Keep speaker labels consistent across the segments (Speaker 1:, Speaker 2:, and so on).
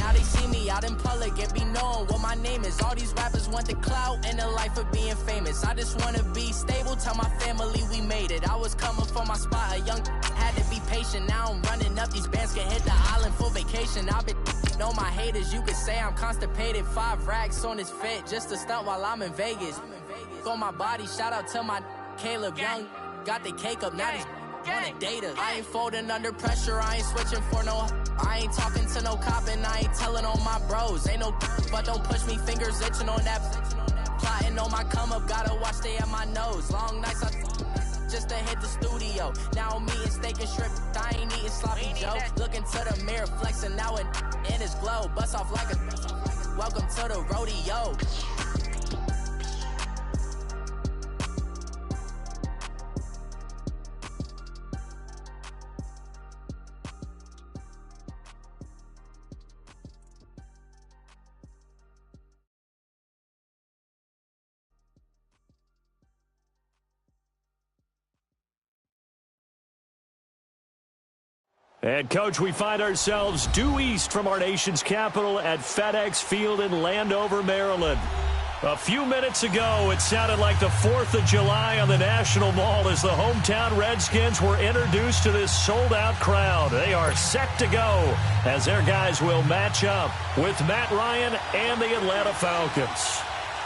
Speaker 1: Now they see me out in public and be knowing what my name is. All these rappers want the clout and the life of being famous. I just wanna be stable, tell my family we made it. I was coming from my spot, a young had to be patient. Now I'm running up, these bands can hit the island for vacation. I've been know my haters, you could say I'm constipated. 5 racks on his fit, just to stunt while I'm in Vegas. On my body, shout out to my Caleb Young. Got the cake up, now these wanna date us. I ain't folding under pressure, I ain't switching for no. I ain't talking to no cop and I ain't telling on my bros. Ain't no but don't push me, fingers itching on that. Plotting on my come up, gotta watch stay at my nose. Long nights I just to hit the studio. Now I'm eating steak and shrimp, I ain't eating sloppy Joe. Looking to the mirror, flexing now and in his glow. Bust off like a welcome to the rodeo.
Speaker 2: And, Coach, we find ourselves due east from our nation's capital at FedEx Field in Landover, Maryland. A few minutes ago, it sounded like the 4th of July on the National Mall as the hometown Redskins were introduced to this sold-out crowd. They are set to go as their guys will match up with Matt Ryan and the Atlanta Falcons.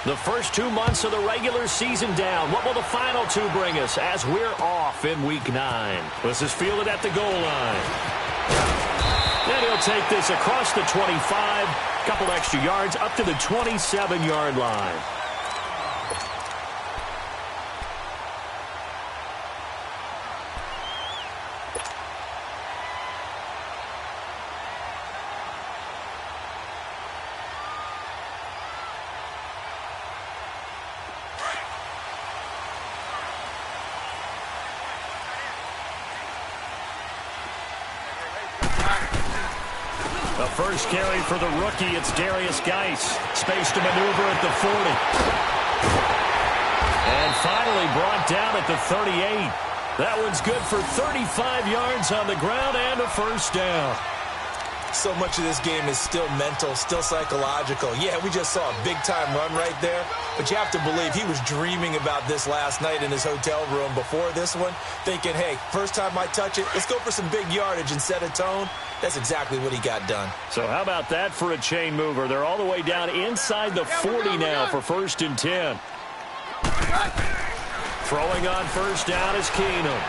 Speaker 2: The first 2 months of the regular season down. What will the final 2 bring us as we're off in Week 9? This is fielded at the goal line. And he'll take this across the 25, couple extra yards up to the 27-yard line. The first carry for the rookie, it's Darius Geis. Space to maneuver at the 40. And finally brought down at the 38. That one's good for 35 yards on the ground and a first down.
Speaker 3: So much of this game is still mental, still psychological. Yeah, we just saw a big-time run right there, but you have to believe he was dreaming about this last night in his hotel room before this one, thinking, hey, first time I touch it, let's go for some big yardage and set a tone. That's exactly what he got done.
Speaker 2: So how about that for a chain mover? They're all the way down inside the 40 now for 1st and 10. Throwing on first down is Keenum.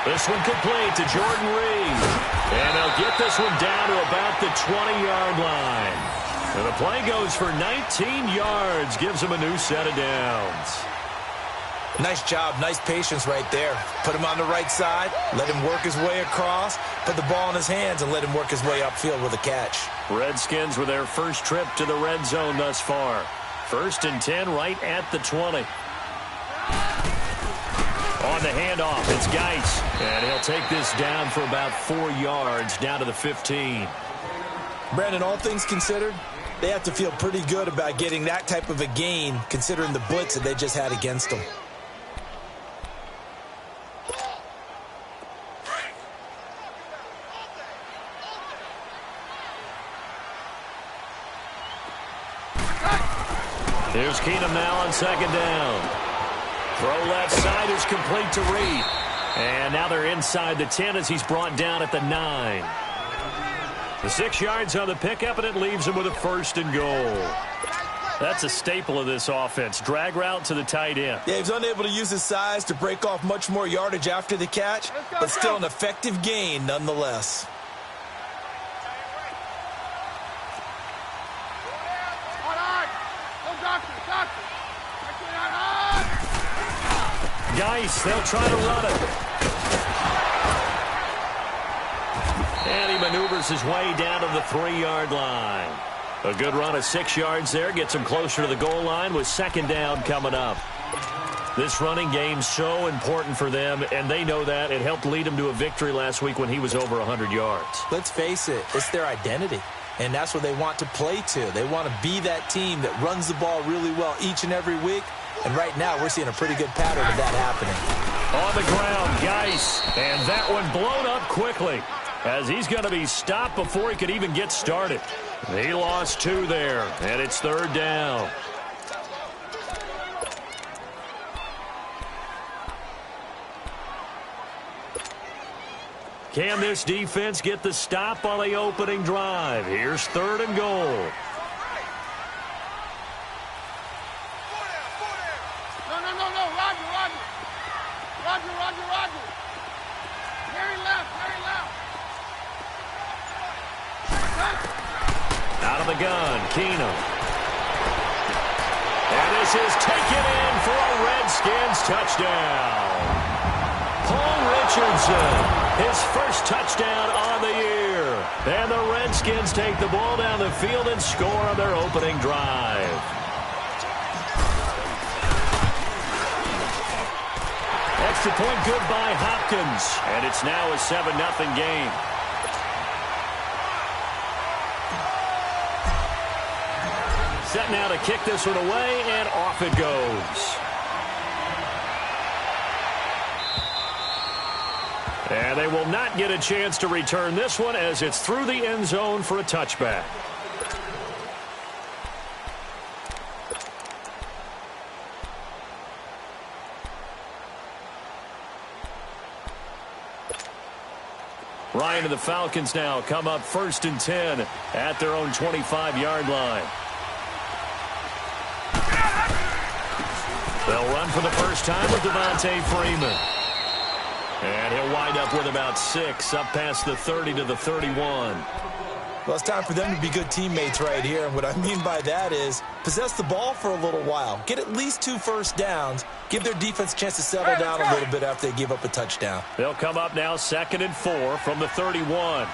Speaker 2: This one complete to Jordan Reed. And they'll get this one down to about the 20-yard line. And the play goes for 19 yards. Gives him a new set of downs.
Speaker 3: Nice job, nice patience right there. Put him on the right side, let him work his way across, put the ball in his hands, and let him work his way upfield with a catch.
Speaker 2: Redskins with their first trip to the red zone thus far. 1st and 10 right at the 20. On the handoff, it's Geis. And he'll take this down for about 4 yards, down to the 15.
Speaker 3: Brandon, all things considered, they have to feel pretty good about getting that type of a gain, considering the blitz that they just had against them.
Speaker 2: Here's Keenum now on 2nd down. Throw left side is complete to Reed. And now they're inside the 10 as he's brought down at the 9. The 6 yards on the pickup, and it leaves him with a 1st and goal. That's a staple of this offense. Drag route to the tight end.
Speaker 3: Yeah, he's unable to use his size to break off much more yardage after the catch, but still an effective gain nonetheless.
Speaker 2: Geis, they'll try to run it. And he maneuvers his way down to the 3-yard line. A good run of 6 yards there gets him closer to the goal line with 2nd down coming up. This running game's so important for them, and they know that. It helped lead them to a victory last week when he was over 100 yards.
Speaker 3: Let's face it, it's their identity, and that's what they want to play to. They want to be that team that runs the ball really well each and every week. And right now, we're seeing a pretty good pattern of that happening.
Speaker 2: On the ground, Geis. And that one blown up quickly. as he's going to be stopped before he could even get started. He lost 2 there, and it's 3rd down. Can this defense get the stop on the opening drive? Here's 3rd and goal.
Speaker 4: No. Roger. Very left.
Speaker 2: Out of the gun, Keenum. And this is taken in for a Redskins touchdown. Paul Richardson, his first touchdown on the year. And the Redskins take the ball down the field and score on their opening drive. Extra point good by Hopkins. And it's now a 7-0 game. Set now to kick this one away, and off it goes. And they will not get a chance to return this one as it's through the end zone for a touchback. Ryan and the Falcons now come up 1st and 10 at their own 25-yard line. They'll run for the first time with Devontae Freeman. And he'll wind up with about 6 up past the 30 to the 31.
Speaker 3: Well, it's time for them to be good teammates right here. And what I mean by that is possess the ball for a little while. Get at least 2 first downs. Give their defense a chance to settle down a little bit after they give up a touchdown.
Speaker 2: They'll come up now 2nd and 4 from the 31.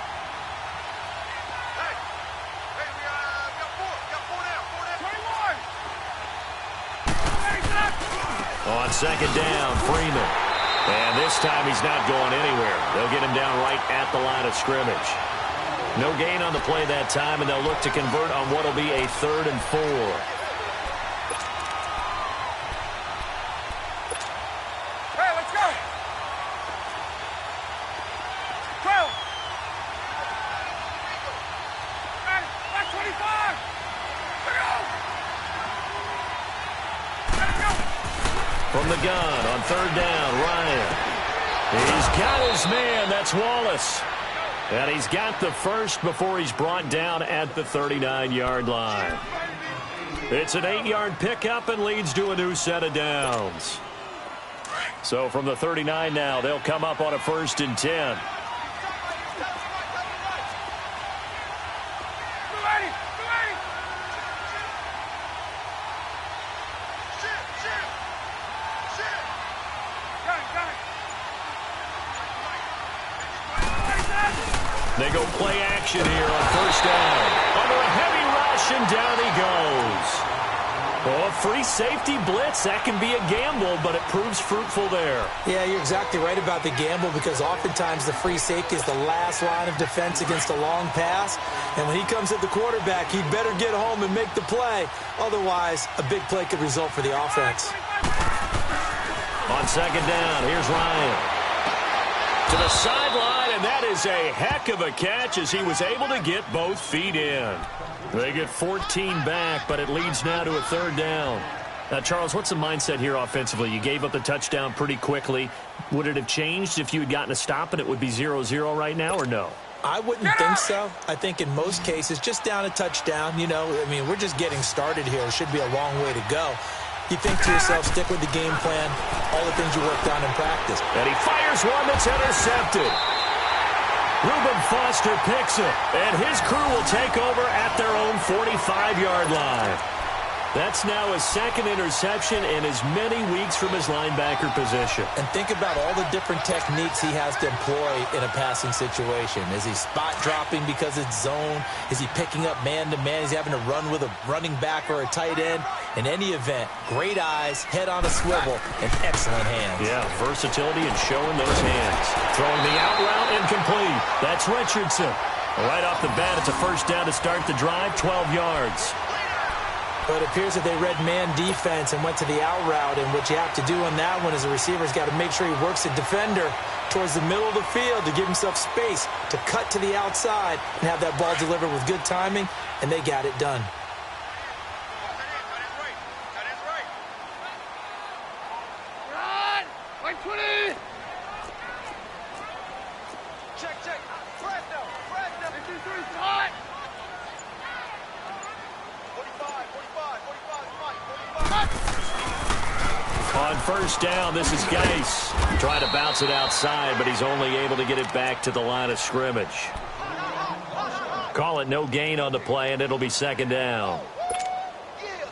Speaker 2: On 2nd down, Freeman. And this time he's not going anywhere. They'll get him down right at the line of scrimmage. No gain on the play that time, and they'll look to convert on what will be a 3rd and 4.
Speaker 4: Hey, let's go. 12. Back 25. Let's go.
Speaker 2: From the gun on 3rd down, Ryan. He's got his man. That's Wallace. And he's got the first before he's brought down at the 39-yard line. It's an 8-yard pickup and leads to a new set of downs. So from the 39 now, they'll come up on a 1st and 10. They go play action here on 1st down. Under a heavy rush, and down he goes. Oh, a free safety blitz, that can be a gamble, but it proves fruitful there.
Speaker 3: Yeah, you're exactly right about the gamble because oftentimes the free safety is the last line of defense against a long pass. And when he comes at the quarterback, he'd better get home and make the play. Otherwise, a big play could result for the offense.
Speaker 2: On 2nd down, here's Ryan. To the sideline, and that is a heck of a catch as he was able to get both feet in. They get 14 back, but it leads now to a 3rd down. Now, Charles, what's the mindset here offensively? You gave up the touchdown pretty quickly. Would it have changed if you had gotten a stop and it would be 0-0 right now, or no?
Speaker 3: I wouldn't think so. I think in most cases, just down a touchdown, you know, I mean, we're just getting started here. It should be a long way to go. You think to yourself, stick with the game plan, all the things you worked on in practice.
Speaker 2: And he fires one that's intercepted. Reuben Foster picks it, and his crew will take over at their own 45-yard line. That's now his 2nd interception in as many weeks from his linebacker position.
Speaker 3: And think about all the different techniques he has to employ in a passing situation. Is he spot dropping because it's zone? Is he picking up man-to-man? Is he having to run with a running back or a tight end? In any event, great eyes, head on a swivel, and excellent hands.
Speaker 2: Yeah, versatility and showing those hands. Throwing the out route incomplete. That's Richardson. Right off the bat, it's a 1st down to start the drive, 12 yards.
Speaker 3: But it appears that they read man defense and went to the out route, and what you have to do on that one is the receiver's got to make sure he works the defender towards the middle of the field to give himself space to cut to the outside and have that ball delivered with good timing, and they got it done.
Speaker 2: On first down, this is Geis. Trying to bounce it outside, but he's only able to get it back to the line of scrimmage. Call it no gain on the play, and it'll be second down.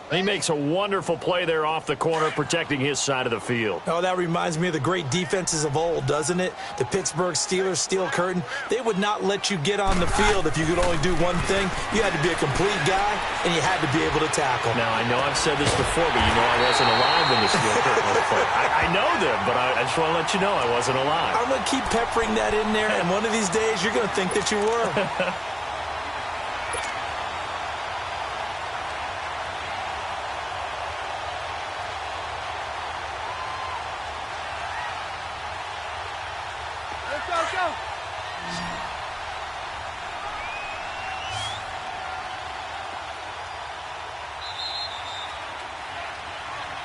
Speaker 2: He makes a wonderful play there off the corner, protecting his side of the field.
Speaker 3: Oh, that reminds me of the great defenses of old, doesn't it? The Pittsburgh Steelers steel curtain. They would not let you get on the field if you could only do one thing. You had to be a complete guy, and you had to be able to tackle.
Speaker 2: Now, I know I've said this before, but you know I wasn't alive when the steel curtain was put. I know them, but I just want to let you know I wasn't alive.
Speaker 3: I'm going to keep peppering that in there, and one of these days you're going to think that you were.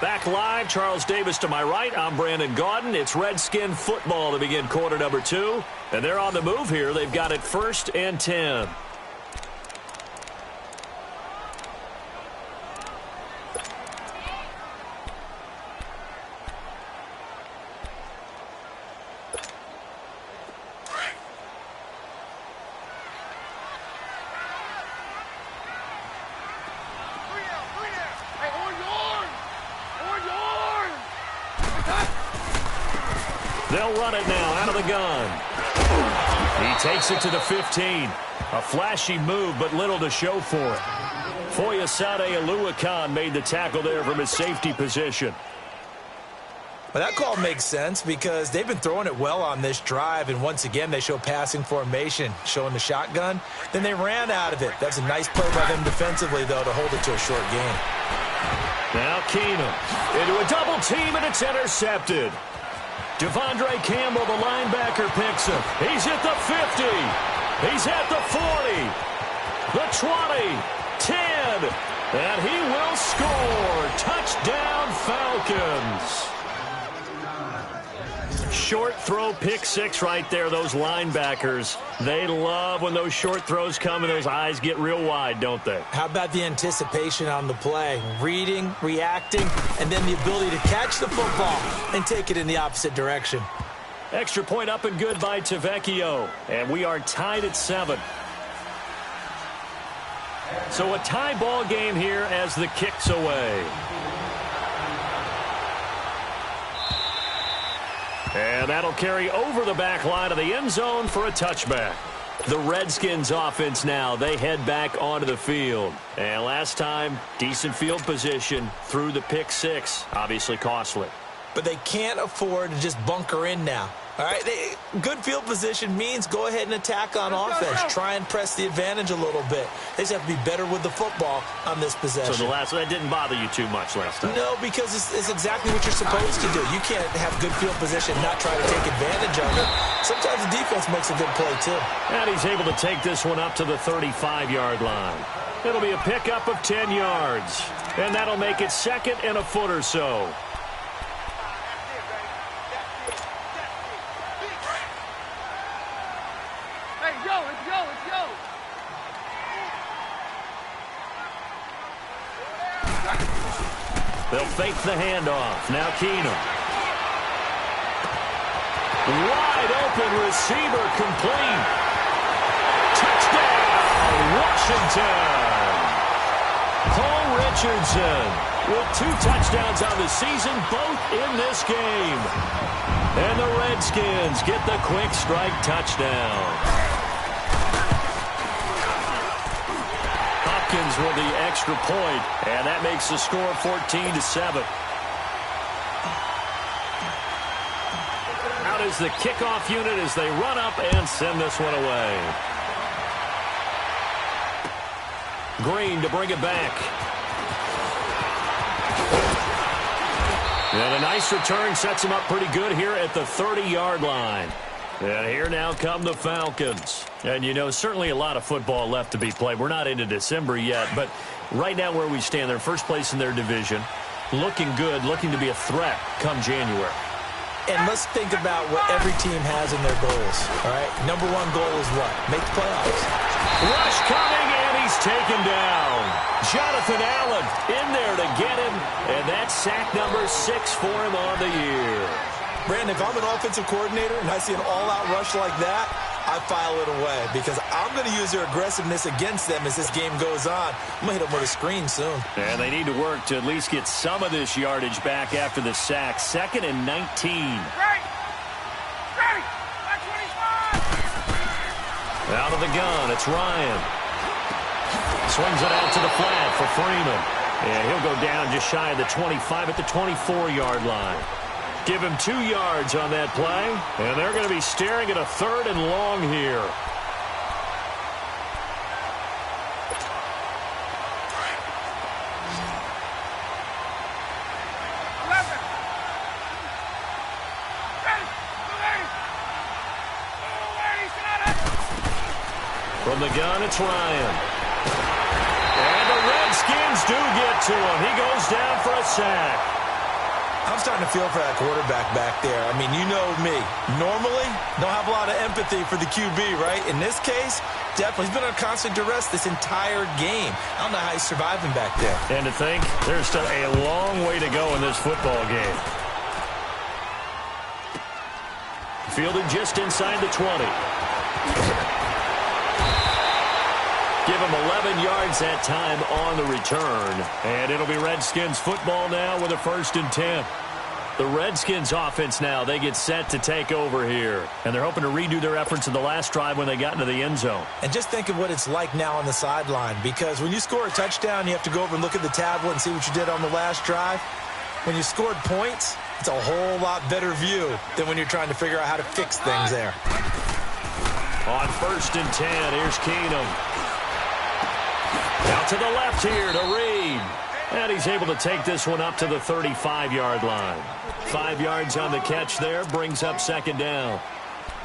Speaker 2: Back live, Charles Davis to my right. I'm Brandon Gaudin. It's Redskin football to begin quarter number 2. And they're on the move here. They've got it 1st and 10. They'll run it now out of the gun. He takes it to the 15. A flashy move, but little to show for it. Foyesade Oluwakan made the tackle there from his safety position.
Speaker 3: Well, that call makes sense because they've been throwing it well on this drive, and once again they show passing formation, showing the shotgun. Then they ran out of it. That's a nice play by them defensively, though, to hold it to a short gain.
Speaker 2: Now Keenum into a double team, and it's intercepted. Devondre Campbell, the linebacker, picks him. He's at the 50. He's at the 40. The 20. 10. And he will score. Touchdown, Falcons. Short throw, pick 6 right there. Those linebackers, they love when those short throws come and those eyes get real wide, don't they?
Speaker 3: How about the anticipation on the play? Reading, reacting, and then the ability to catch the football and take it in the opposite direction.
Speaker 2: Extra point up and good by Tavecchio. And we are tied at 7. So a tie ball game here as the kick's away. And that'll carry over the back line of the end zone for a touchback. The Redskins offense now, they head back onto the field. And last time, decent field position through the pick 6, obviously costly.
Speaker 3: But they can't afford to just bunker in now. All right, good field position means go ahead and attack on offense. Try and press the advantage a little bit. They just have to be better with the football on this possession.
Speaker 2: So that didn't bother you too much last time?
Speaker 3: No, because it's exactly what you're supposed to do. You can't have good field position and not try to take advantage of it. Sometimes the defense makes a good play, too.
Speaker 2: And he's able to take this one up to the 35-yard line. It'll be a pickup of 10 yards. And that'll make it 2nd and a foot or so. They'll fake the handoff. Now Keenum. Wide open receiver complete. Touchdown, Washington. Paul Richardson with 2 touchdowns on the season, both in this game. And the Redskins get the quick strike touchdown. With the extra point, and that makes the score 14-7. Out is the kickoff unit as they run up and send this one away. Green to bring it back. And a nice return sets him up pretty good here at the 30-yard line. And here now come the Falcons. And, you know, certainly a lot of football left to be played. We're not into December yet, but right now where we stand, they're first place in their division. Looking good, looking to be a threat come January.
Speaker 3: And let's think about what every team has in their goals, all right? Number one goal is what? Make the playoffs.
Speaker 2: Rush coming, and he's taken down. Jonathan Allen in there to get him, and that's sack number 6 for him on the year.
Speaker 3: Brandon, if I'm an offensive coordinator and I see an all-out rush like that, I file it away because I'm going to use their aggressiveness against them as this game goes on. I'm going to hit them with a screen soon.
Speaker 2: And they need to work to at least get some of this yardage back after the sack. 2nd and 19.
Speaker 4: Ready! Ready! Back 25!
Speaker 2: Out of the gun, it's Ryan. Swings it out to the flat for Freeman. And he'll go down just shy of the 25 at the 24-yard line. Give him 2 yards on that play, and they're going to be staring at a 3rd and long here.
Speaker 4: 11. Ready.
Speaker 2: From the gun, it's Ryan. And the Redskins do get to him. He goes down for a sack.
Speaker 3: I'm starting to feel for that quarterback back there. I mean, you know me. Normally, don't have a lot of empathy for the QB, right? In this case, definitely. He's been on constant duress this entire game. I don't know how he's surviving back there.
Speaker 2: And to think, there's still a long way to go in this football game. Fielded just inside the 20. Give him 11 yards that time on the return. And it'll be Redskins football now with a 1st and 10. The Redskins offense now, they get set to take over here. And they're hoping to redo their efforts in the last drive when they got into the end zone.
Speaker 3: And just think of what it's like now on the sideline. Because when you score a touchdown, you have to go over and look at the tablet and see what you did on the last drive. When you scored points, it's a whole lot better view than when you're trying to figure out how to fix things there.
Speaker 2: On 1st and 10, here's Keenum. Out to the left here to Reed. And he's able to take this one up to the 35-yard line. 5 yards on the catch there, brings up 2nd down.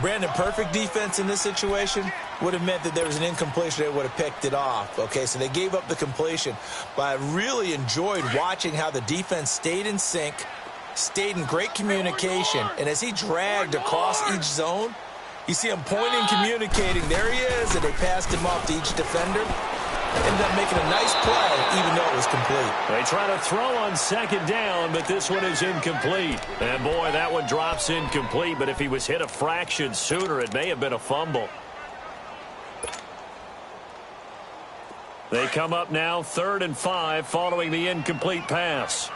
Speaker 3: Brandon, perfect defense in this situation would have meant that there was an incompletion. They would have picked it off. Okay, so they gave up the completion. But I really enjoyed watching how the defense stayed in sync, stayed in great communication. And as he dragged across each zone, you see him pointing, communicating. There he is, and they passed him off to each defender. Ended up making a nice play, even though it was complete.
Speaker 2: They try to throw on 2nd down, but this one is incomplete. And, boy, that one drops incomplete, but if he was hit a fraction sooner, it may have been a fumble. They come up now 3rd and 5 following the incomplete pass.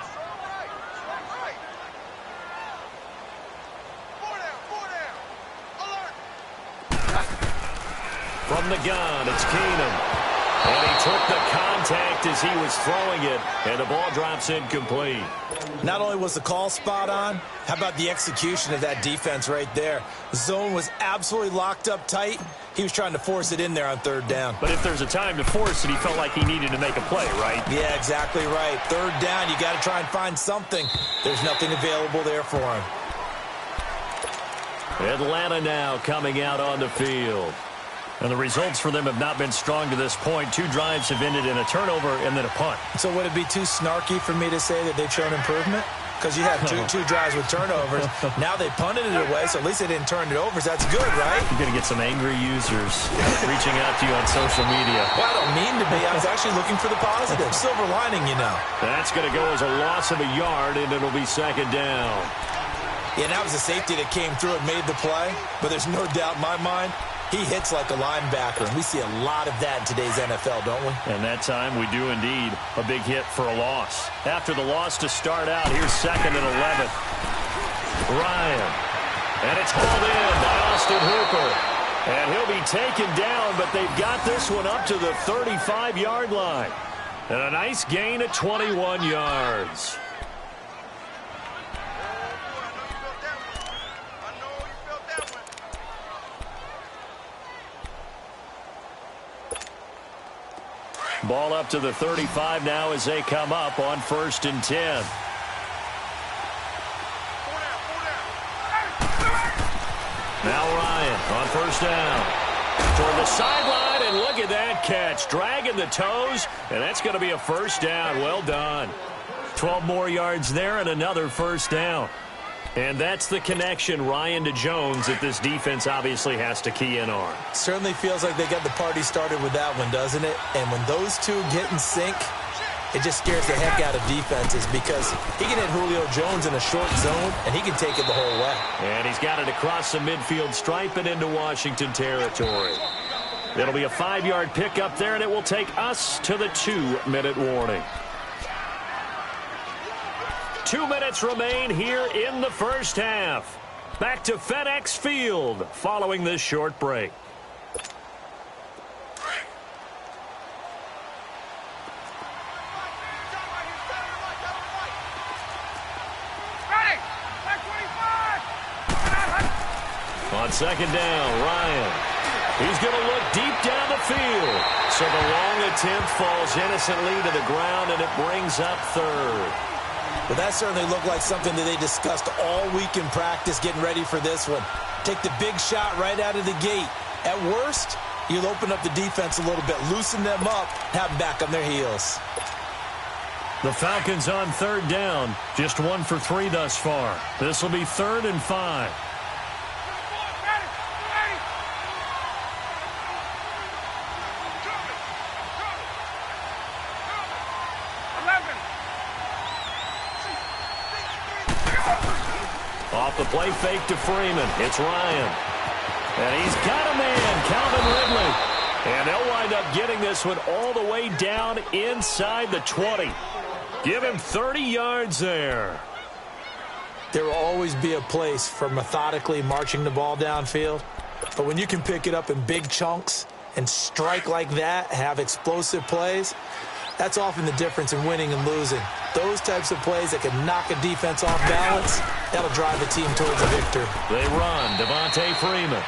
Speaker 2: From the gun, it's Keenum. And he took the contact as he was throwing it, and the ball drops incomplete.
Speaker 3: Not only was the call spot on, how about the execution of that defense right there? The zone was absolutely locked up tight. He was trying to force it in there on 3rd down.
Speaker 2: But if there's a time to force it, he felt like he needed to make a play, right?
Speaker 3: Yeah, exactly right. 3rd down, you got to try and find something. There's nothing available there for him.
Speaker 2: Atlanta now coming out on the field. And the results for them have not been strong to this point. 2 drives have ended in a turnover and then a punt.
Speaker 3: So would it be too snarky for me to say that they've shown improvement? Because you had two drives with turnovers. Now they punted it away, so at least they didn't turn it over. So that's good, right?
Speaker 2: You're going to get some angry users reaching out to you on social media.
Speaker 3: Well, I don't mean to be. I was actually looking for the positive. Silver lining, you know.
Speaker 2: That's going to go as a loss of a yard, and it'll be 2nd down.
Speaker 3: Yeah, that was a safety that came through and made the play. But there's no doubt in my mind, he hits like a linebacker, and we see a lot of that in today's NFL, don't we?
Speaker 2: And that time we do indeed. A big hit for a loss. After the loss to start out, here's 2nd and 11. Ryan. And it's hauled in by Austin Hooper. And he'll be taken down, but they've got this one up to the 35-yard line. And a nice gain of 21 yards. Ball up to the 35 now as they come up on 1st and 10. Now Ryan on first down. Toward the sideline, and look at that catch. Dragging the toes, and that's going to be a first down. Well done. 12 more yards there and another first down. And that's the connection, Ryan to Jones, that this defense obviously has to key in on.
Speaker 3: Certainly feels like they got the party started with that one, doesn't it? And when those two get in sync, it just scares the heck out of defenses because he can hit Julio Jones in a short zone, and he can take it the whole way.
Speaker 2: And he's got it across the midfield stripe and into Washington territory. It'll be a 5-yard pickup there, and it will take us to the 2-minute warning. 2 minutes remain here in the first half. Back to FedEx Field following this short break. On second down, Ryan. He's going to look deep down the field. So the long attempt falls innocently to the ground, and it brings up third.
Speaker 3: Well, that certainly looked like something that they discussed all week in practice getting ready for this one. Take the big shot right out of the gate. At worst, you'll open up the defense a little bit, loosen them up, have them back on their heels.
Speaker 2: The Falcons on third down, just 1 for 3 thus far. This will be 3rd and 5. Off the play fake to Freeman. It's Ryan. And he's got a man, Calvin Ridley. And they'll wind up getting this one all the way down inside the 20. Give him 30 yards there.
Speaker 3: There will always be a place for methodically marching the ball downfield. But when you can pick it up in big chunks and strike like that, have explosive plays, that's often the difference in winning and losing. Those types of plays that can knock a defense off balance, that'll drive a team towards a victory.
Speaker 2: They run. Devontae Freeman.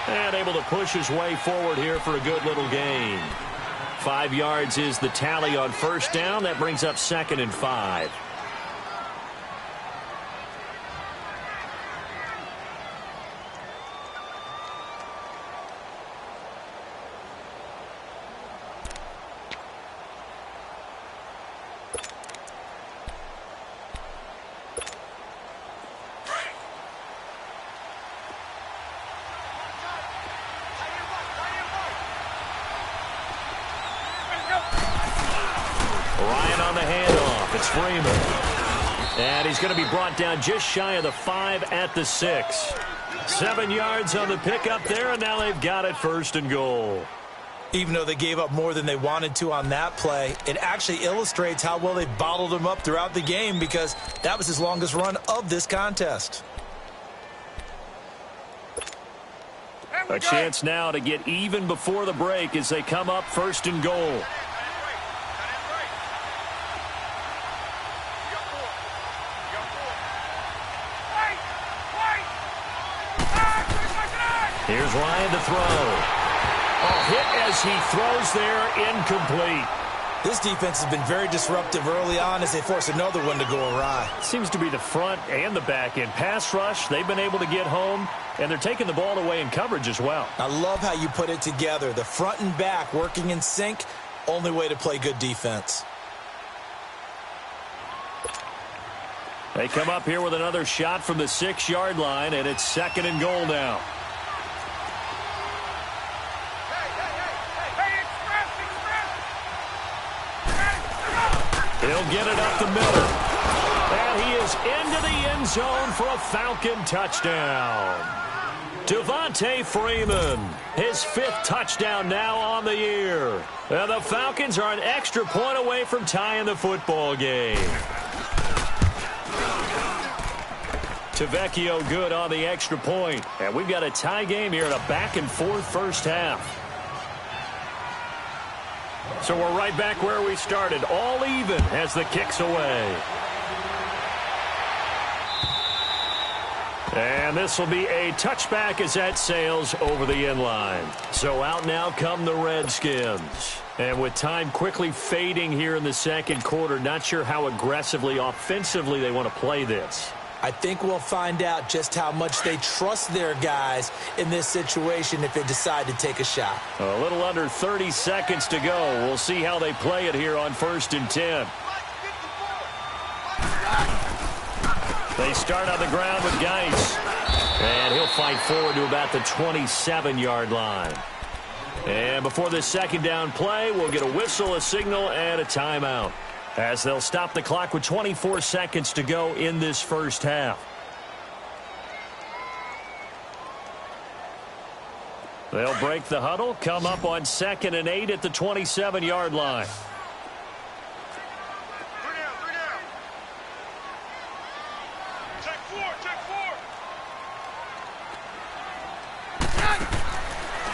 Speaker 2: And able to push his way forward here for a good little gain. 5 yards is the tally on first down. That brings up 2nd and 5. Ryan on the handoff. It's Freeman. And he's going to be brought down just shy of the 5 at the 6. 7 yards on the pickup there, and now they've got it 1st and goal.
Speaker 3: Even though they gave up more than they wanted to on that play, it actually illustrates how well they bottled him up throughout the game because that was his longest run of this contest.
Speaker 2: A chance now to get even before the break as they come up 1st and goal. Here's Ryan to throw. Hit as he throws there, incomplete.
Speaker 3: This defense has been very disruptive early on as they force another one to go awry.
Speaker 2: Seems to be the front and the back end. Pass rush, they've been able to get home, and they're taking the ball away in coverage as well.
Speaker 3: I love how you put it together. The front and back working in sync, only way to play good defense.
Speaker 2: They come up here with another shot from the 6-yard line, and it's 2nd and goal now. He'll get it up the middle. And he is into the end zone for a Falcon touchdown. Devontae Freeman, his 5th touchdown now on the year. And the Falcons are an extra point away from tying the football game. Tavecchio good on the extra point. And we've got a tie game here in a back-and-forth first half. So we're right back where we started, all even as the kick's away. And this will be a touchback as that sails over the end line. So out now come the Redskins. And with time quickly fading here in the 2nd quarter, not sure how aggressively, offensively they want to play this.
Speaker 3: I think we'll find out just how much they trust their guys in this situation if they decide to take a shot.
Speaker 2: A little under 30 seconds to go. We'll see how they play it here on 1st and 10. They start on the ground with Geis. And he'll fight forward to about the 27-yard line. And before this second down play, we'll get a whistle, a signal, and a timeout, as they'll stop the clock with 24 seconds to go in this first half. They'll break the huddle, come up on 2nd and 8 at the 27-yard line.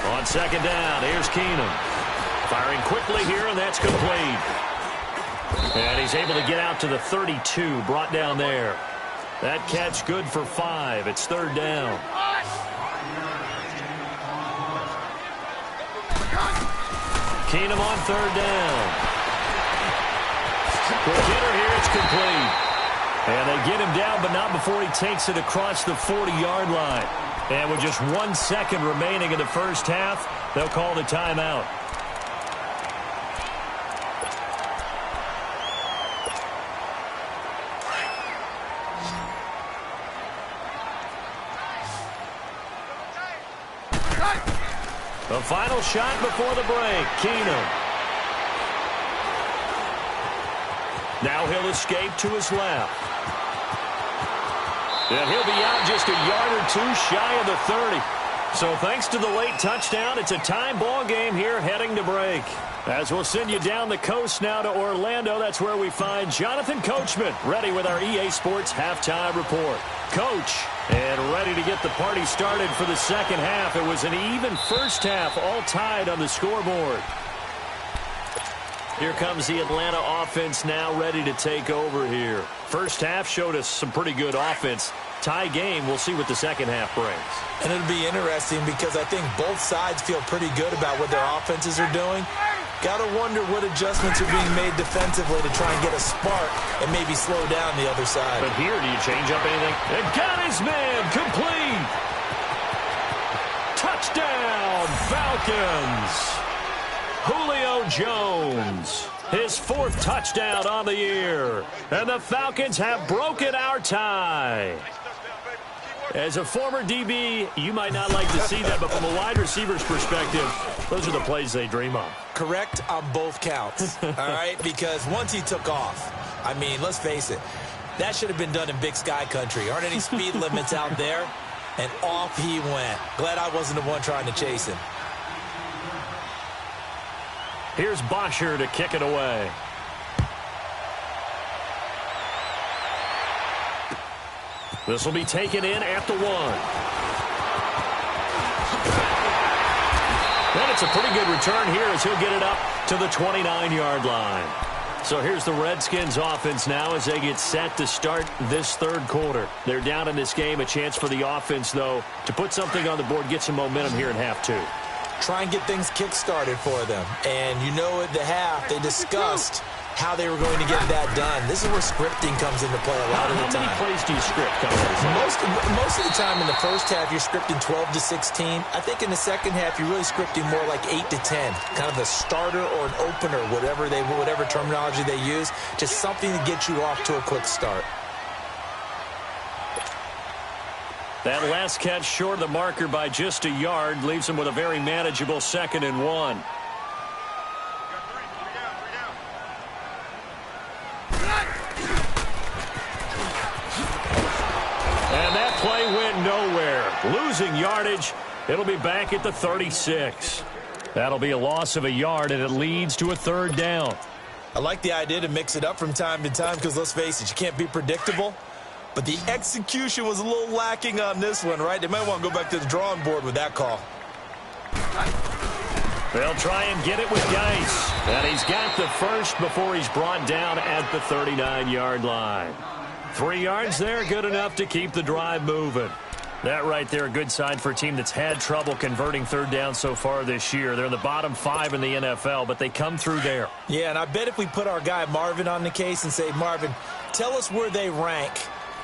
Speaker 2: On 2nd down, here's Keenum. Firing quickly here, and that's complete. And he's able to get out to the 32, brought down there. That catch good for 5. It's 3rd down. Keenum on 3rd down. Quick hitter here, it's complete. And they get him down, but not before he takes it across the 40-yard line. And with just 1 second remaining in the first half, they'll call the timeout. The final shot before the break, Keenum. Now he'll escape to his left. And he'll be out just a yard or 2 shy of the 30. So thanks to the late touchdown, it's a tie ball game here heading to break. As we'll send you down the coast now to Orlando, that's where we find Jonathan Coachman, ready with our EA Sports halftime report. Coach, and ready to get the party started for the second half. It was an even first half, all tied on the scoreboard. Here comes the Atlanta offense now ready to take over here. First half showed us some pretty good offense. Tie game, we'll see what the second half brings.
Speaker 3: And it'll be interesting because I think both sides feel pretty good about what their offenses are doing. Got to wonder what adjustments are being made defensively to try and get a spark and maybe slow down the other side.
Speaker 2: But here, do you change up anything? And got his man, complete. Touchdown, Falcons. Julio Jones, his 4th touchdown on the year. And the Falcons have broken our tie. As a former DB, you might not like to see that, but from a wide receiver's perspective, those are the plays they dream of.
Speaker 3: Correct on both counts, all right? Because once he took off, I mean, let's face it, that should have been done in Big Sky Country. Aren't any speed limits out there? And off he went. Glad I wasn't the one trying to chase him.
Speaker 2: Here's Bosher to kick it away. This will be taken in at the 1. And it's a pretty good return here as he'll get it up to the 29-yard line. So here's the Redskins offense now as they get set to start this 3rd quarter. They're down in this game. A chance for the offense, though, to put something on the board, get some momentum here in half 2.
Speaker 3: Try and get things kick-started for them. And you know at the half, they discussed how they were going to get that done. This is where scripting comes into play a lot of the time.
Speaker 2: How many plays do you script?
Speaker 3: Most of the time in the first half, you're scripting 12 to 16. I think in the second half, you're really scripting more like 8 to 10. Kind of a starter or an opener, whatever terminology they use. Just something to get you off to a quick start.
Speaker 2: That last catch short of the marker by just a yard leaves him with a very manageable 2nd and 1. And that play went nowhere. Losing yardage. It'll be back at the 36. That'll be a loss of a yard, and it leads to a 3rd down.
Speaker 3: I like the idea to mix it up from time to time because, let's face it, you can't be predictable. But the execution was a little lacking on this one, right? They might want to go back to the drawing board with that call.
Speaker 2: They'll try and get it with Geis. And he's got the first before he's brought down at the 39-yard line. 3 yards there, good enough to keep the drive moving. That right there, a good sign for a team that's had trouble converting 3rd down so far this year. They're in the bottom 5 in the NFL, but they come through there.
Speaker 3: Yeah, and I bet if we put our guy Marvin on the case and say, Marvin, tell us where they rank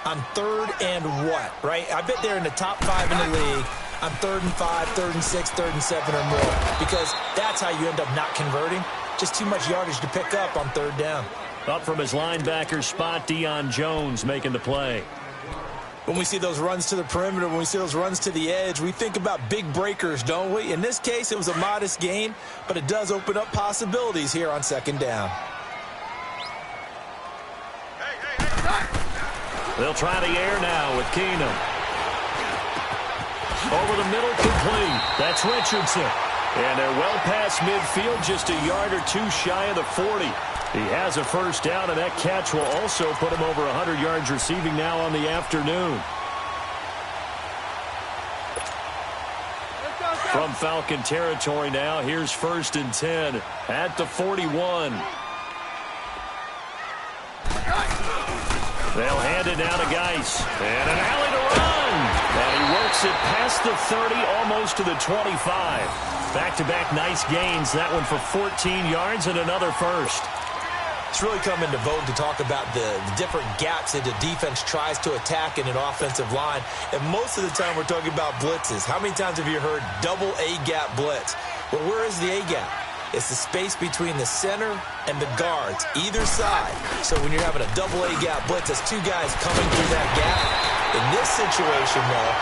Speaker 3: on 3rd and what, right? I bet they're in the top 5 in the league on 3rd and 5, 3rd and 6, 3rd and 7 or more, because that's how you end up not converting. Just too much yardage to pick up on 3rd down.
Speaker 2: Up from his linebacker spot, Deion Jones making the play.
Speaker 3: When we see those runs to the perimeter, when we see those runs to the edge, we think about big breakers, don't we? In this case, it was a modest gain, but it does open up possibilities here on 2nd down.
Speaker 2: They'll try the air now with Keenum. Over the middle, complete. That's Richardson. And they're well past midfield, just a yard or two shy of the 40. He has a first down, and that catch will also put him over 100 yards receiving now on the afternoon. From Falcon territory now, here's 1st and 10 at the 41. They'll hand it down to Geis. And an alley to run. And he works it past the 30, almost to the 25. Back-to-back nice gains. That one for 14 yards and another first.
Speaker 3: It's really come into vogue to talk about the different gaps that the defense tries to attack in an offensive line. And most of the time we're talking about blitzes. How many times have you heard double A-gap blitz? Well, where is the A-gap? It's the space between the center and the guards, either side. So when you're having a double A-gap blitz, there's 2 guys coming through that gap. In this situation, though,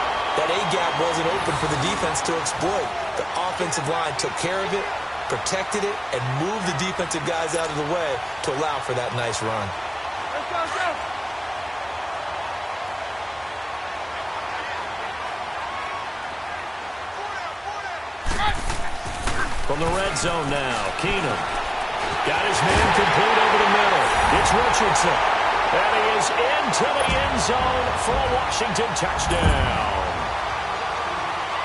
Speaker 3: that A-gap wasn't open for the defense to exploit. The offensive line took care of it, protected it, and moved the defensive guys out of the way to allow for that nice run.
Speaker 4: Let's go.
Speaker 2: From the red zone now, Keenum. Got his man complete over the middle. It's Richardson. And he is into the end zone for a Washington touchdown.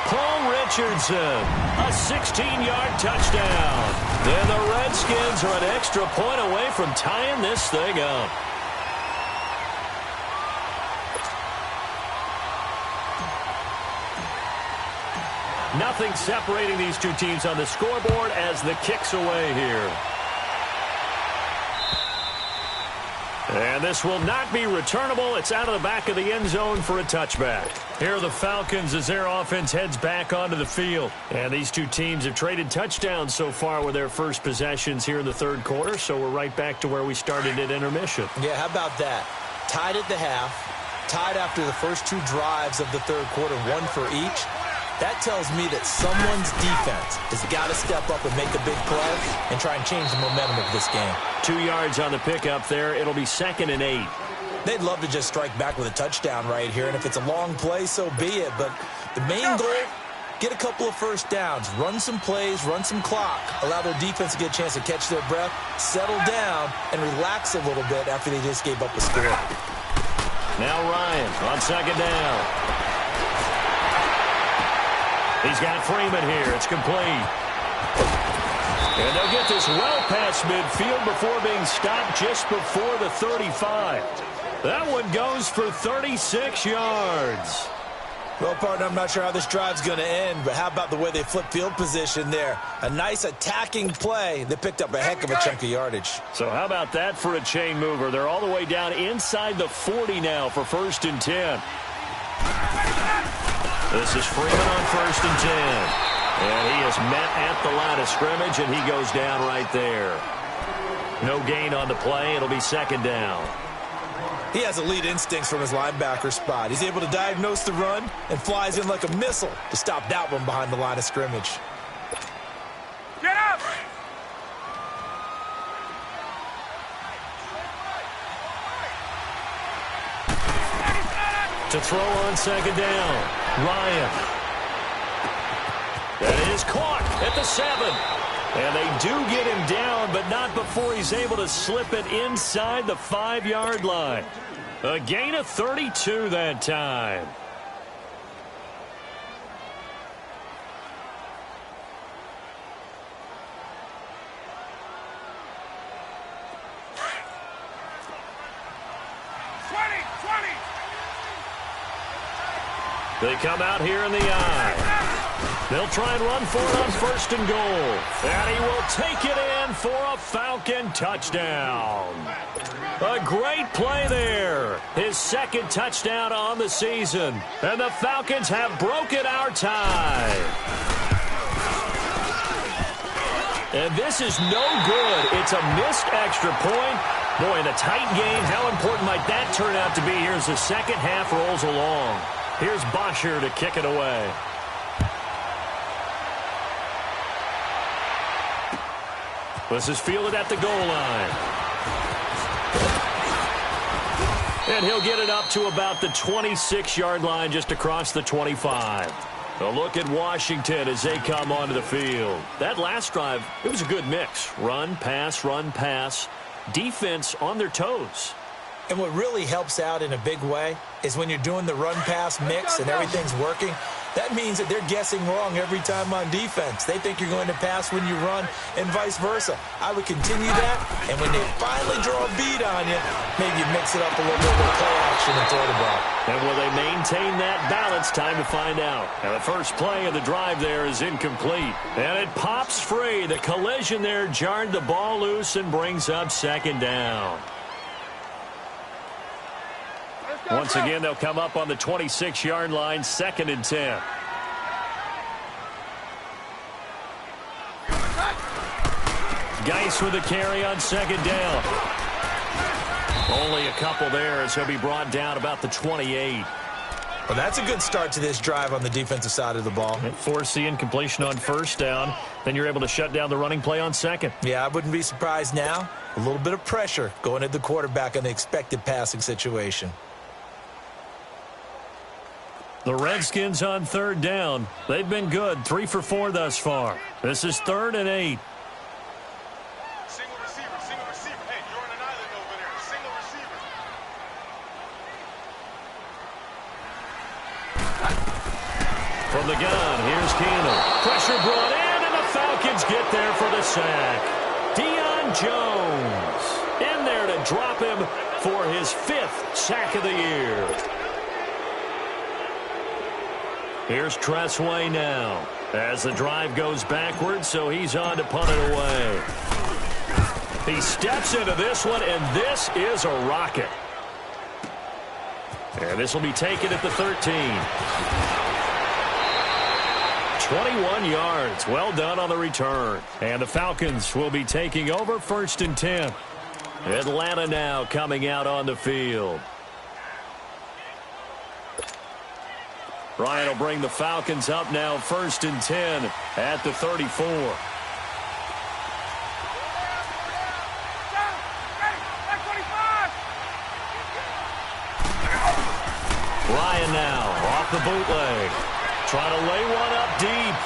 Speaker 2: Paul Richardson, a 16-yard touchdown. And the Redskins are an extra point away from tying this thing up. Nothing separating these two teams on the scoreboard as the kick's away here. And this will not be returnable. It's out of the back of the end zone for a touchback. Here are the Falcons as their offense heads back onto the field. And these two teams have traded touchdowns so far with their first possessions here in the 3rd quarter, so we're right back to where we started at intermission.
Speaker 3: Yeah, how about that? Tied at the half, tied after the first 2 drives of the 3rd quarter, 1 for each. That tells me that someone's defense has got to step up and make a big play and try and change the momentum of this game.
Speaker 2: 2 yards on the pickup there. It'll be 2nd and 8.
Speaker 3: They'd love to just strike back with a touchdown right here, and if it's a long play, so be it. But the main goal, get a couple of first downs, run some plays, run some clock, allow their defense to get a chance to catch their breath, settle down, and relax a little bit after they just gave up a score.
Speaker 2: Now Ryan on 2nd down. He's got Freeman here. It's complete. And they'll get this well past midfield before being stopped just before the 35. That one goes for 36 yards.
Speaker 3: Well, partner, I'm not sure how this drive's going to end, but how about the way they flip field position there? A nice attacking play that picked up a heck of a chunk of yardage.
Speaker 2: So how about that for a chain mover? They're all the way down inside the 40 now for 1st and 10. This is Freeman on 1st and 10. And he is met at the line of scrimmage, and he goes down right there. No gain on the play. It'll be 2nd down.
Speaker 3: He has elite instincts from his linebacker spot. He's able to diagnose the run and flies in like a missile to stop that one behind the line of scrimmage.
Speaker 4: Get up!
Speaker 2: To throw on 2nd down. Ryan. That is caught at the 7. And they do get him down, but not before he's able to slip it inside the 5-yard line. A gain of 32 that time. They come out here in the eye. They'll try and run for it on 1st and goal. And he will take it in for a Falcon touchdown. A great play there. His 2nd touchdown on the season. And the Falcons have broken our tie. And this is no good. It's a missed extra point. Boy, in a tight game, how important might that turn out to be here as the second half rolls along. Here's Bosher to kick it away. This is fielded at the goal line. And he'll get it up to about the 26-yard line just across the 25. A look at Washington as they come onto the field. That last drive, it was a good mix. Run, pass, defense on their toes.
Speaker 3: And what really helps out in a big way is when you're doing the run-pass mix and everything's working, that means that they're guessing wrong every time on defense. They think you're going to pass when you run and vice versa. I would continue that, and when they finally draw a beat on you, maybe you mix it up a little bit with play action and throw the ball.
Speaker 2: And will they maintain that balance? Time to find out. Now the first play of the drive there is incomplete. And it pops free. The collision there jarred the ball loose and brings up 2nd down. Once again, they'll come up on the 26-yard line, 2nd and 10. Geis with a carry on 2nd down. Only a couple there as he'll be brought down about the 28.
Speaker 3: Well, that's a good start to this drive on the defensive side of the ball.
Speaker 2: Force the incompletion on 1st down. Then you're able to shut down the running play on 2nd.
Speaker 3: Yeah, I wouldn't be surprised now. A little bit of pressure going at the quarterback on the expected passing situation.
Speaker 2: The Redskins on 3rd down. They've been good, 3 for 4 thus far. This is 3rd and 8.
Speaker 4: Single receiver. Hey, you're on an island over there. Single receiver.
Speaker 2: From the gun, here's Keenum. Pressure brought in, and the Falcons get there for the sack. Deion Jones in there to drop him for his 5th sack of the year. Here's Tressway now as the drive goes backwards, so he's on to punt it away. He steps into this one, and this is a rocket. And this will be taken at the 13. 21 yards. Well done on the return. And the Falcons will be taking over 1st and 10. Atlanta now coming out on the field. Ryan will bring the Falcons up now 1st and 10 at the 34. Ryan now off the bootleg. Trying to lay one up deep.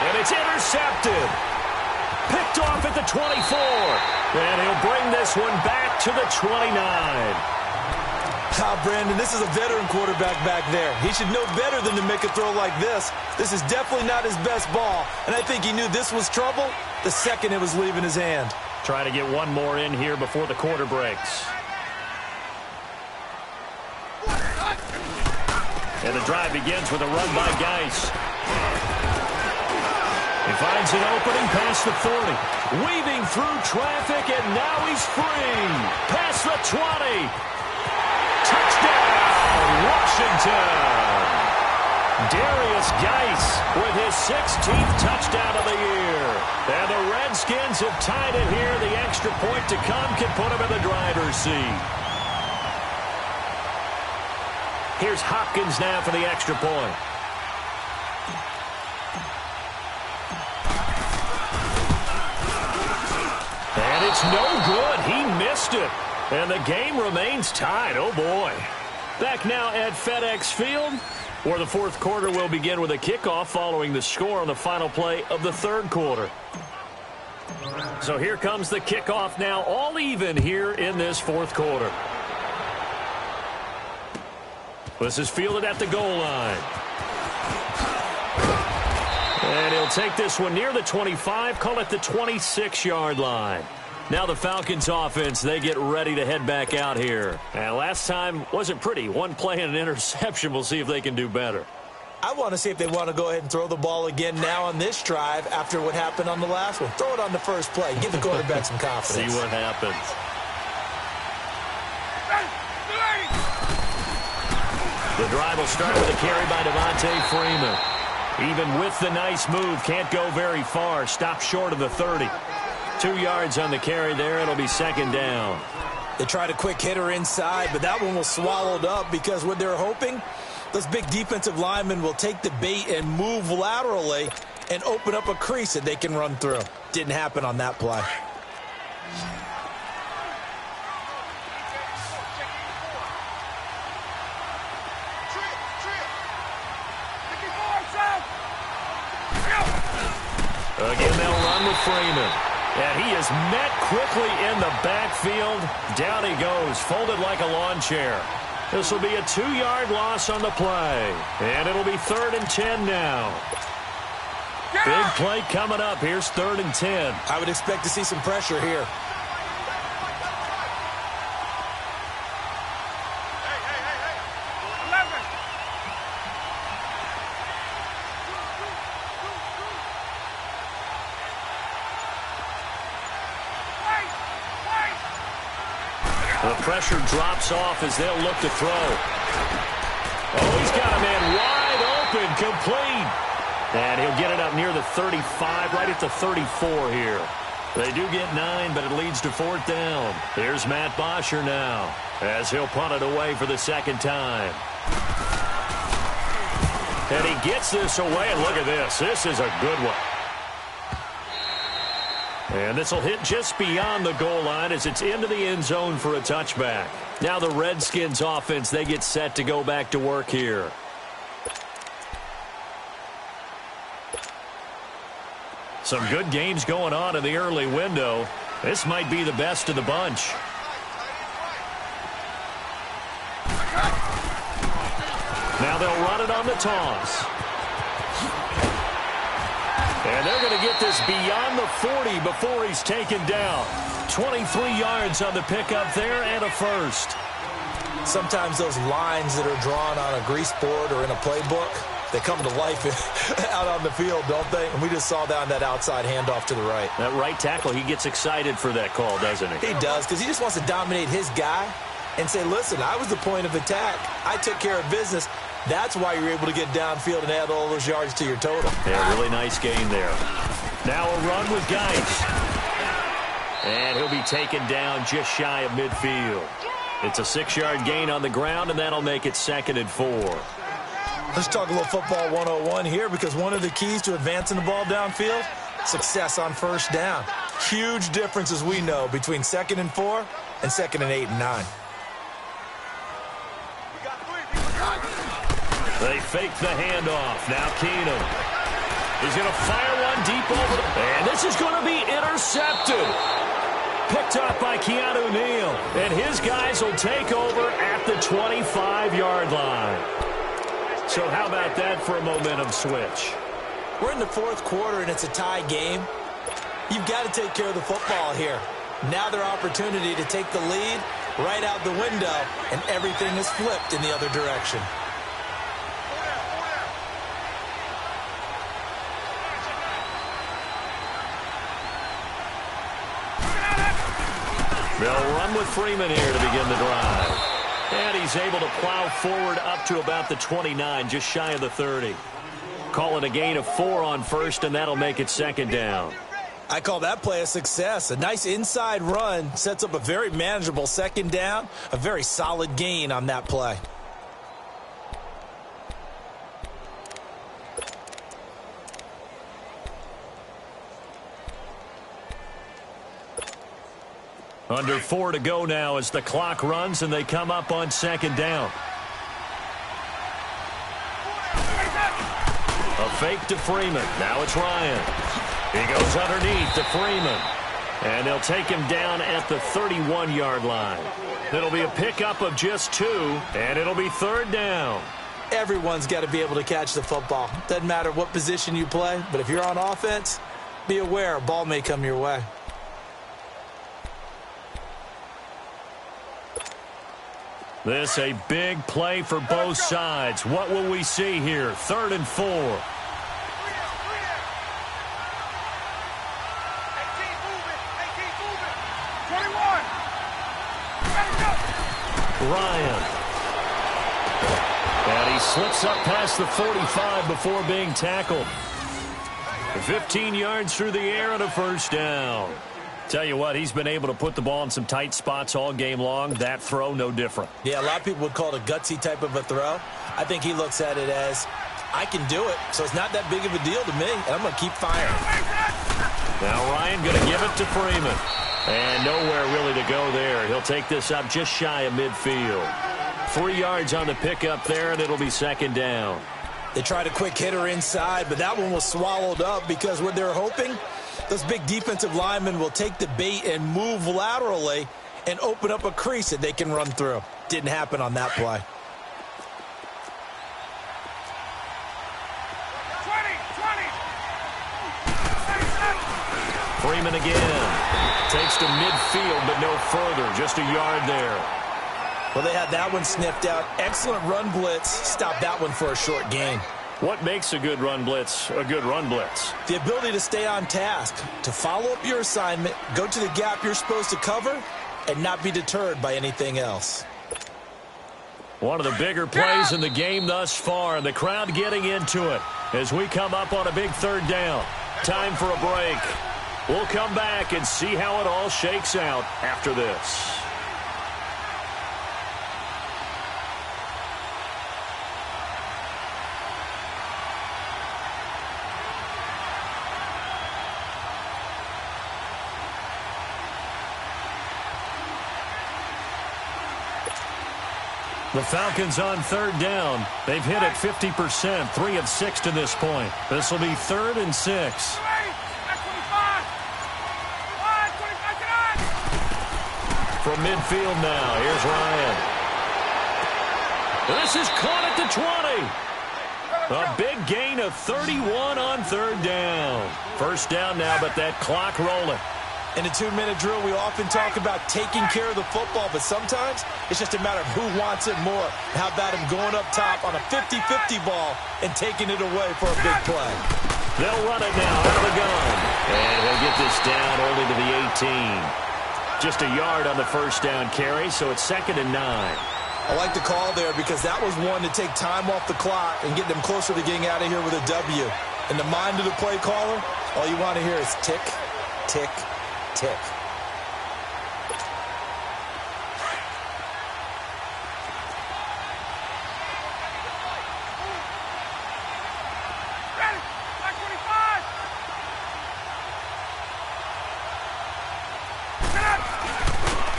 Speaker 2: And it's intercepted. Picked off at the 24. And he'll bring this one back to the 29.
Speaker 3: Brandon, this is a veteran quarterback back there. He should know better than to make a throw like this. This is definitely not his best ball, and I think he knew this was trouble the second it was leaving his hand.
Speaker 2: Trying to get one more in here before the quarter breaks. And the drive begins with a run by Geis. He finds an opening past the 40. Weaving through traffic, and now he's free. Past the 20. Touchdown, Washington. Darius Geis with his 16th touchdown of the year. And the Redskins have tied it here. The extra point to come can put him in the driver's seat. Here's Hopkins now for the extra point. And it's no good. He missed it. And the game remains tied. Oh, boy. Back now at FedEx Field, where the 4th quarter will begin with a kickoff following the score on the final play of the 3rd quarter. So here comes the kickoff now, all even here in this 4th quarter. This is fielded at the goal line. And he'll take this one near the 25, call it the 26-yard line. Now the Falcons offense, they get ready to head back out here. And last time wasn't pretty. One play and an interception. We'll see if they can do better.
Speaker 3: I want to see if they want to go ahead and throw the ball again now on this drive after what happened on the last one. Throw it on the first play. Give the quarterback some confidence.
Speaker 2: See what happens. The drive will start with a carry by Devontae Freeman. Even with the nice move, can't go very far. Stop short of the 30. 2 yards on the carry there. It'll be second down.
Speaker 3: They tried a quick hitter inside, but that one was swallowed up because what they're hoping, those big defensive linemen will take the bait and move laterally and open up a crease that they can run through. Didn't happen on that play.
Speaker 2: Again, they'll run with Freeman. And he is met quickly in the backfield. Down he goes, folded like a lawn chair. This will be a 2-yard loss on the play. And it'll be 3rd and 10 now. Big play coming up. Here's 3rd and 10.
Speaker 3: I would expect to see some pressure here.
Speaker 2: The pressure drops off as they'll look to throw. Oh, he's got a man wide open, complete. And he'll get it up near the 35, right at the 34 here. They do get 9, but it leads to 4th down. Here's Matt Bosher now, as he'll punt it away for the second time. And he gets this away, and look at this. This is a good one. And this will hit just beyond the goal line as it's into the end zone for a touchback. Now the Redskins offense, they get set to go back to work here. Some good games going on in the early window. This might be the best of the bunch. Now they'll run it on the toss. And they're going to get this beyond the 40 before he's taken down. 23 yards on the pickup there and a first.
Speaker 3: Sometimes those lines that are drawn on a grease board or in a playbook, they come to life out on the field, don't they? And we just saw that on that outside handoff to the right.
Speaker 2: That right tackle, he gets excited for that call, doesn't he?
Speaker 3: He does, because he just wants to dominate his guy and say, listen, I was the point of attack. I took care of business. That's why you're able to get downfield and add all those yards to your total.
Speaker 2: Yeah, really nice gain there. Now a run with Geis. And he'll be taken down just shy of midfield. It's a 6-yard gain on the ground, and that'll make it 2nd and 4.
Speaker 3: Let's talk a little football 101 here, because one of the keys to advancing the ball downfield, success on first down. Huge difference, as we know, between 2nd and 4 and 2nd and 8 and 9.
Speaker 2: They fake the handoff. Now Keenum. He's going to fire one deep over. And this is going to be intercepted. Picked up by Keanu Neal. And his guys will take over at the 25-yard line. So how about that for a momentum switch?
Speaker 3: We're in the 4th quarter, and it's a tie game. You've got to take care of the football here. Now their opportunity to take the lead right out the window, and everything is flipped in the other direction.
Speaker 2: They'll run with Freeman here to begin the drive. And he's able to plow forward up to about the 29, just shy of the 30. Call it a gain of 4 on first, and that'll make it 2nd down.
Speaker 3: I call that play a success. A nice inside run sets up a very manageable 2nd down. A very solid gain on that play.
Speaker 2: Under 4 to go now as the clock runs and they come up on 2nd down. A fake to Freeman. Now it's Ryan. He goes underneath to Freeman. And they'll take him down at the 31-yard line. It'll be a pickup of just 2, and it'll be 3rd down.
Speaker 3: Everyone's got to be able to catch the football. Doesn't matter what position you play, but if you're on offense, be aware a ball may come your way.
Speaker 2: This a big play for both sides. What will we see here? 3rd and 4. Ryan. And he slips up past the 45 before being tackled. 15 yards through the air and a first down. Tell you what, he's been able to put the ball in some tight spots all game long. That throw, no different.
Speaker 3: Yeah, a lot of people would call it a gutsy type of a throw. I think he looks at it as, I can do it, so it's not that big of a deal to me, and I'm going to keep firing.
Speaker 2: Now Ryan going to give it to Freeman. And nowhere really to go there. He'll take this up just shy of midfield. 3 yards on the pickup there, and it'll be 2nd down.
Speaker 3: They tried a quick hitter inside, but that one was swallowed up because what they're hoping, those big defensive linemen will take the bait and move laterally and open up a crease that they can run through. Didn't happen on that play.
Speaker 2: 20. Freeman again. Takes to midfield, but no further. Just a yard there.
Speaker 3: Well, they had that one sniffed out. Excellent run blitz. Stopped that one for a short gain.
Speaker 2: What makes a good run blitz a good run blitz?
Speaker 3: The ability to stay on task, to follow up your assignment, go to the gap you're supposed to cover, and not be deterred by anything else.
Speaker 2: One of the bigger plays in the game thus far, and the crowd getting into it as we come up on a big 3rd down. Time for a break. We'll come back and see how it all shakes out after this. The Falcons on 3rd down. They've hit it 50%, 3 of 6 to this point. This will be 3rd and 6. From midfield now, here's Ryan. This is caught at the 20. A big gain of 31 on 3rd down. First down now, but that clock rolling.
Speaker 3: In a 2-minute drill, we often talk about taking care of the football, but sometimes it's just a matter of who wants it more. How about him going up top on a 50-50 ball and taking it away for a big play?
Speaker 2: They'll run it now out of the gun. And he'll get this down only to the 18. Just a yard on the first down carry, so it's 2nd and 9.
Speaker 3: I like the call there because that was one to take time off the clock and get them closer to getting out of here with a W. In the mind of the play caller, all you want to hear is tick, tick, tick.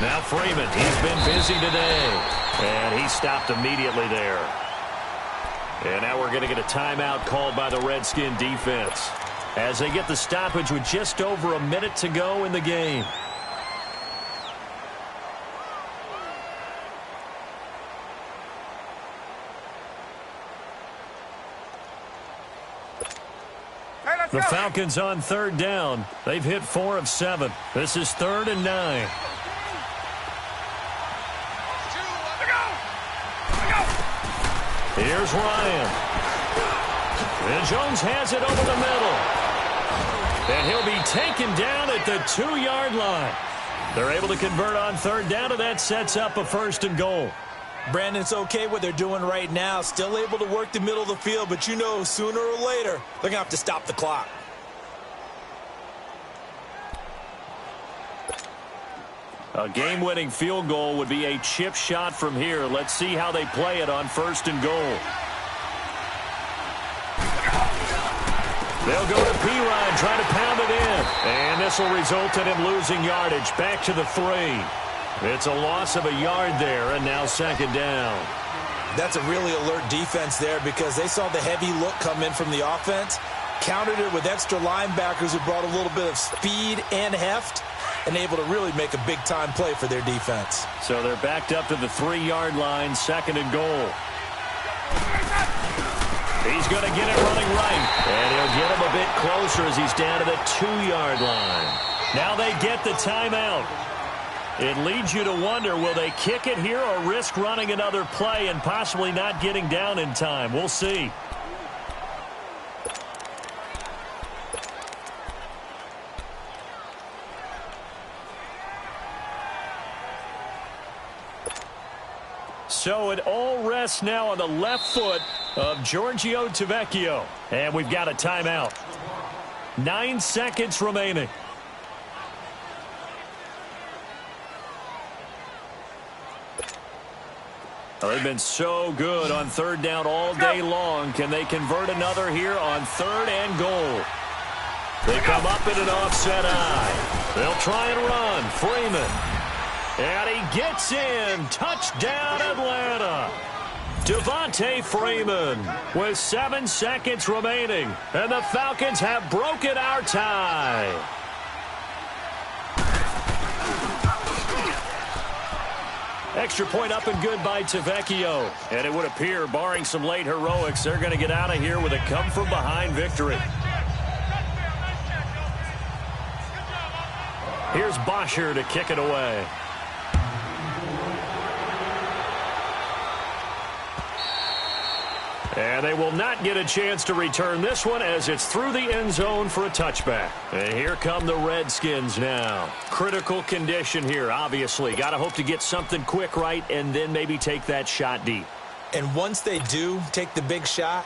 Speaker 2: Now Freeman, he's been busy today. And he stopped immediately there. And now we're going to get a timeout called by the Redskin defense as they get the stoppage with just over a minute to go in the game. The Falcons on 3rd down. They've hit 4 of 7. This is 3rd and 9. Here's Ryan. And Jones has it over the middle. And he'll be taken down at the 2-yard line. They're able to convert on 3rd down, and that sets up a 1st and goal.
Speaker 3: Brandon, it's okay what they're doing right now. Still able to work the middle of the field, but you know sooner or later they're going to have to stop the clock.
Speaker 2: A game-winning field goal would be a chip shot from here. Let's see how they play it on 1st and goal. They'll go to Pirine, try to pound it in. And this will result in him losing yardage. Back to the 3. It's a loss of a yard there, and now 2nd down.
Speaker 3: That's a really alert defense there because they saw the heavy look come in from the offense, countered it with extra linebackers who brought a little bit of speed and heft, and able to really make a big-time play for their defense.
Speaker 2: So they're backed up to the 3-yard line, 2nd and goal. He's going to get it running right, and he'll get him a bit closer as he's down to the 2-yard line. Now they get the timeout. It leads you to wonder, will they kick it here or risk running another play and possibly not getting down in time? We'll see. So it all rests now on the left foot of Yay2va's. And we've got a timeout. 9 seconds remaining. They've been so good on third down all day long. Can they convert another here on 3rd and goal? They come up in an offset eye. They'll try and run. Freeman. And he gets in. Touchdown, Atlanta. Devontae Freeman with 7 seconds remaining. And the Falcons have broken our tie. Extra point up and good by Yay2va's. And it would appear, barring some late heroics, they're going to get out of here with a come-from-behind victory. Here's Bosher to kick it away. And they will not get a chance to return this one as it's through the end zone for a touchback. And here come the Redskins now. Critical condition here, obviously. Got to hope to get something quick right and then maybe take that shot deep.
Speaker 3: And once they do take the big shot,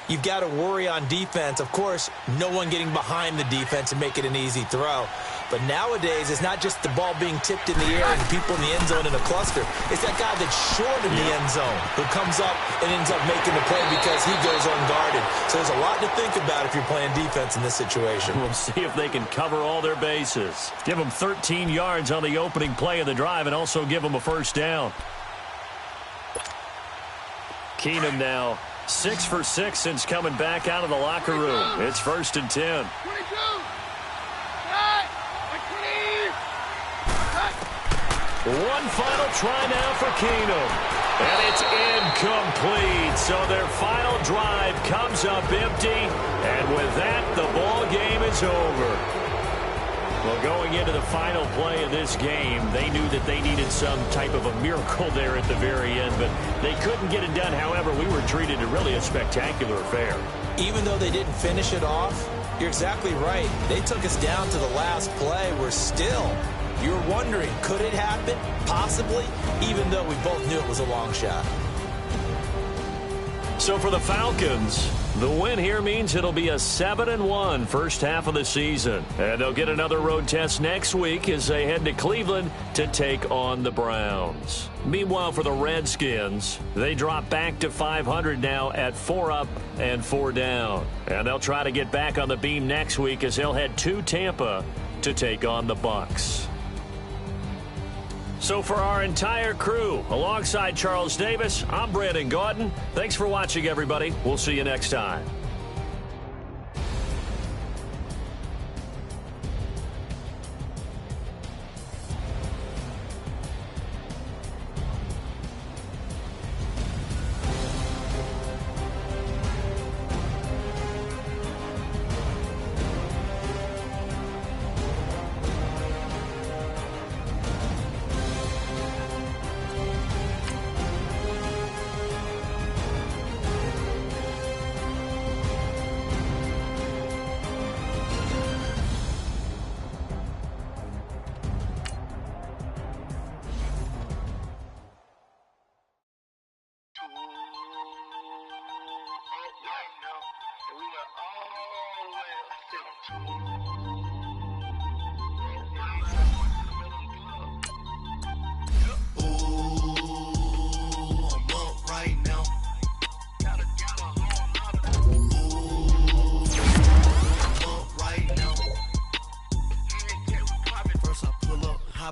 Speaker 3: you've got to worry on defense. Of course, no one getting behind the defense and make it an easy throw. But nowadays, it's not just the ball being tipped in the air and people in the end zone in a cluster. It's that guy that's short in the end zone who comes up and ends up making the play because he goes unguarded. So there's a lot to think about if you're playing defense in this situation.
Speaker 2: We'll see if they can cover all their bases. Give them 13 yards on the opening play of the drive and also give them a first down. Keenum now 6 for 6 since coming back out of the locker room. It's 1st and 10. One final try now for Keenum. And it's incomplete. So their final drive comes up empty. And with that, the ball game is over. Well, going into the final play of this game, they knew that they needed some type of a miracle there at the very end, but they couldn't get it done. However, we were treated to really a spectacular affair.
Speaker 3: Even though they didn't finish it off, you're exactly right. They took us down to the last play. We're still, you're wondering, could it happen? Possibly, even though we both knew it was a long shot.
Speaker 2: So for the Falcons, the win here means it'll be a 7-1 first half of the season. And they'll get another road test next week as they head to Cleveland to take on the Browns. Meanwhile, for the Redskins, they drop back to 500 now at 4 up and 4 down. And they'll try to get back on the beam next week as they'll head to Tampa to take on the Bucs. So for our entire crew, alongside Charles Davis, I'm Brandon Gaudin. Thanks for watching, everybody. We'll see you next time.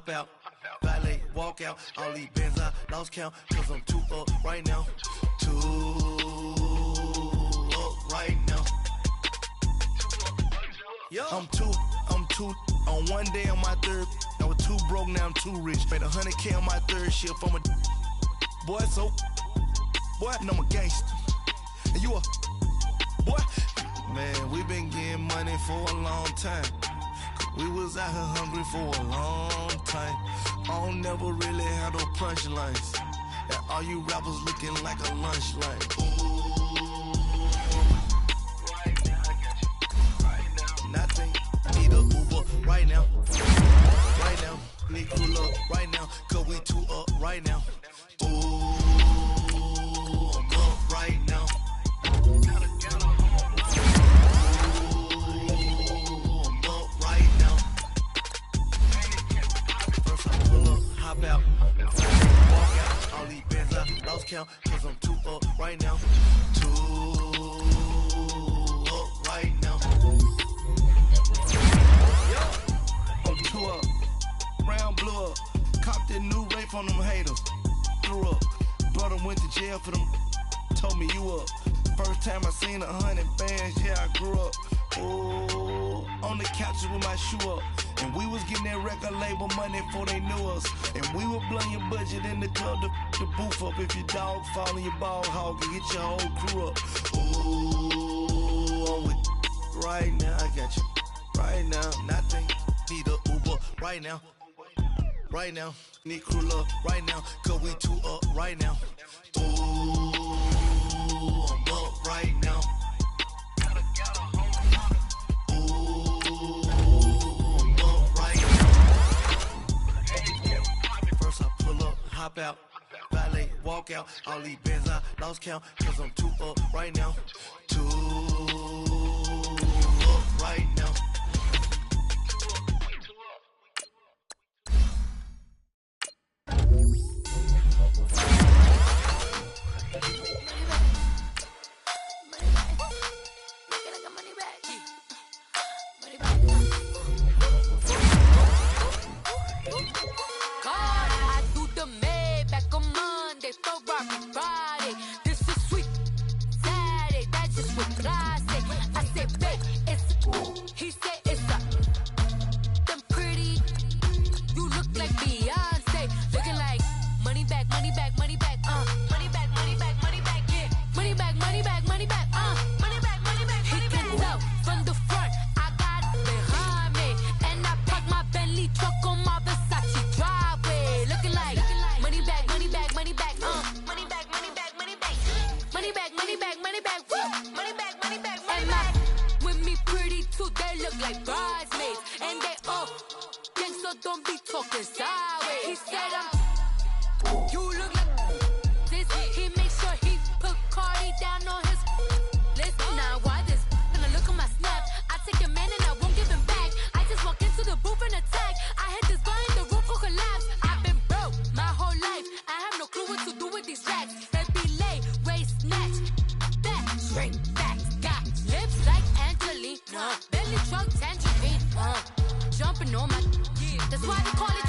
Speaker 5: Out, valet, walk out, all these bands I lost count, cause I'm too up right now, too up right now. I'm too, on one day on my third, I was too broke, now I'm too rich, made 100K on my third shift, I'm a boy, so, boy, and I'm a gangster, and you a, boy, man, we been getting money for a long time. We was out here hungry for a long time. On never really had no punchlines. And all you rappers looking like a lunch line. Ooh, right now, I got you. Right now, nothing. Need a Uber right now. Right now, need cool up right now. Cause we two up right now. Ooh, I'm up right now. Ooh, I'm up right now. First I pull up, hop out. Walk out, all these bands I lost count. Cause I'm two up right now. Two up right now. I'm two up. Round blew up. Copped that new rape on them haters. Threw up. Brother went to jail for them. Told me you up. First time I seen 100 bands, yeah, I grew up. Ooh, on the couches with my shoe up. And we was getting that record label money before they knew us. And we were blowing your budget in the club to the booth up. If your dog fall in your ball hog and get your whole crew up. Ooh, I'm with right now, I got you. Right now, nothing. Need a Uber right now. Right now, need crew up right now. Cause we two up right now. Ooh, I'm up right now. Ooh, I'm up right now. First I pull up, hop out. Valet, walk out. All these bands I lost count. Cause I'm two up right now. Two up right now.
Speaker 1: Jumping on my, that's why they call it